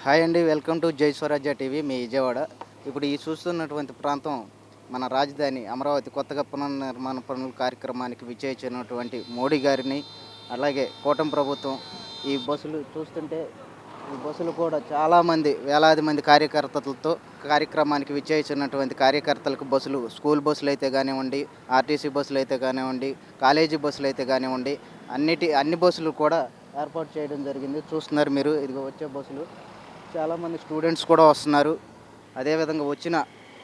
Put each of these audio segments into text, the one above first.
Hi అండి. Welcome to జై స్వరాజ్య TV మీ విజయవాడ. ఇప్పుడు ఈ చూస్తున్నటువంటి ప్రాంతం మన రాజధాని అమరావతి కొత్తగా పునర్నిర్మాణ పనుల కార్యక్రమానికి విచ్చేసినటువంటి మోడీ గారిని, అలాగే కూటమి ప్రభుత్వం. ఈ బస్సులు చూస్తుంటే ఈ బస్సులు కూడా చాలామంది వేలాది మంది కార్యకర్తలతో కార్యక్రమానికి విచ్చేసినటువంటి కార్యకర్తలకు బస్సులు, స్కూల్ బస్సులు అయితే కానివ్వండి, ఆర్టీసీ బస్సులు అయితే కానివ్వండి, కాలేజీ బస్సులు అయితే కానివ్వండి, అన్ని బస్సులు కూడా ఏర్పాటు చేయడం జరిగింది. చూస్తున్నారు మీరు, ఇదిగో వచ్చే బస్సులు. చాలామంది స్టూడెంట్స్ కూడా వస్తున్నారు. అదేవిధంగా వచ్చిన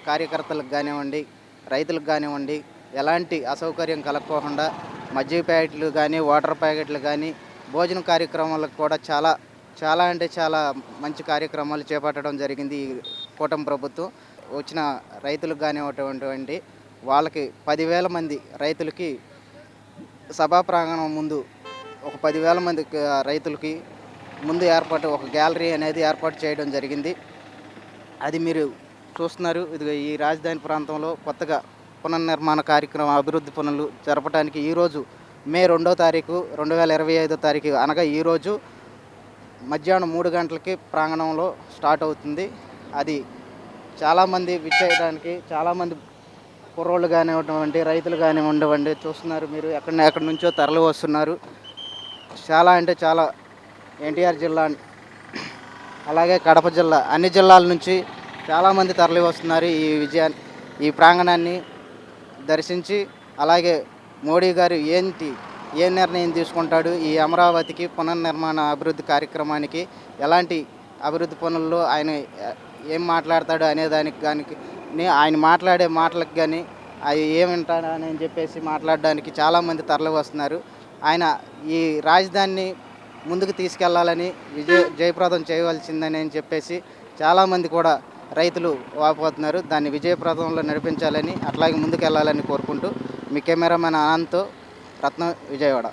కార్యకర్తలకు కానివ్వండి, రైతులకు కానివ్వండి, ఎలాంటి అసౌకర్యం కలగకోకుండా మజ్జిగ ప్యాకెట్లు కానీ, వాటర్ ప్యాకెట్లు కానీ, భోజన కార్యక్రమాలకు కూడా చాలా చాలా అంటే చాలా మంచి కార్యక్రమాలు చేపట్టడం జరిగింది ఈ కూటమి ప్రభుత్వం. వచ్చిన రైతులకు కానివ్వండి, వాళ్ళకి 10,000 మంది రైతులకి సభా ప్రాంగణం ముందు ఒక 10,000 మంది రైతులకి ముందు ఒక గ్యాలరీ అనేది ఏర్పాటు చేయడం జరిగింది. అది మీరు చూస్తున్నారు. ఇదిగో ఈ రాజధాని ప్రాంతంలో కొత్తగా పునర్నిర్మాణ కార్యక్రమం, అభివృద్ధి పనులు జరపడానికి ఈరోజు మే 2వ తారీఖు 2025 అనగా ఈరోజు మధ్యాహ్నం 3 గంటలకి ప్రాంగణంలో స్టార్ట్ అవుతుంది. అది చాలామంది విచ్చేయడానికి చాలామంది కుర్రోళ్ళు కానివ్వండి, రైతులు కానివ్వండి, చూస్తున్నారు మీరు, ఎక్కడి నుంచో తరలి వస్తున్నారు. చాలా అంటే చాలా ఎన్టీఆర్ జిల్లా, అలాగే కడప జిల్లా, అన్ని జిల్లాల నుంచి చాలామంది తరలి వస్తున్నారు ఈ ప్రాంగణాన్ని దర్శించి. అలాగే మోడీ గారు ఏ నిర్ణయం తీసుకుంటాడు, ఈ అమరావతికి పునర్నిర్మాణ అభివృద్ధి కార్యక్రమానికి ఎలాంటి అభివృద్ధి పనుల్లో ఆయన ఏం మాట్లాడతాడు అనే దానికి కానీ, ఆయన మాట్లాడే మాటలకు కానీ అవి ఏమింటాడని చెప్పేసి మాట్లాడడానికి చాలామంది తరలి వస్తున్నారు. ఆయన ఈ రాజధానిని ముందుకు తీసుకెళ్లాలని, జయప్రదం చేయవలసిందని చెప్పేసి చాలామంది కూడా రైతులు వాపోతున్నారు. దాన్ని విజయప్రదంలో నడిపించాలని, అట్లాగే ముందుకు వెళ్ళాలని కోరుకుంటూ మీ కెమెరామెన్ అనంత్తో రత్నం, విజయవాడ.